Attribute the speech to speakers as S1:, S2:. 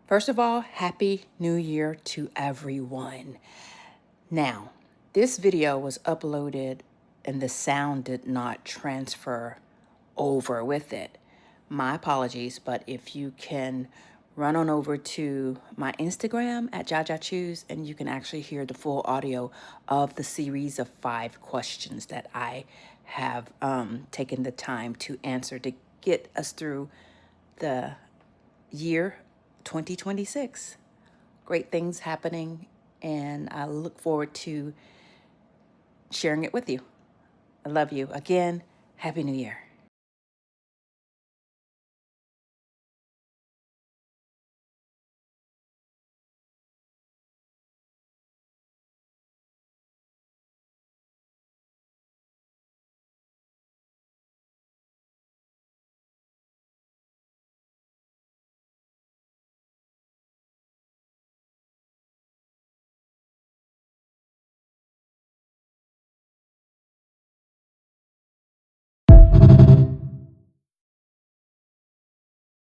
S1: First of all, Happy New Year to everyone. Now, this video was uploaded and the sound did not transfer over with it. My apologies, but if you can run on over to my Instagram at Jaja Choose, and you can actually hear the full audio of the series of 5 questions that I have taken the time to answer to get us through the year 2026. Great things happening, and I look forward to sharing it with you. I love you. Again, Happy New Year.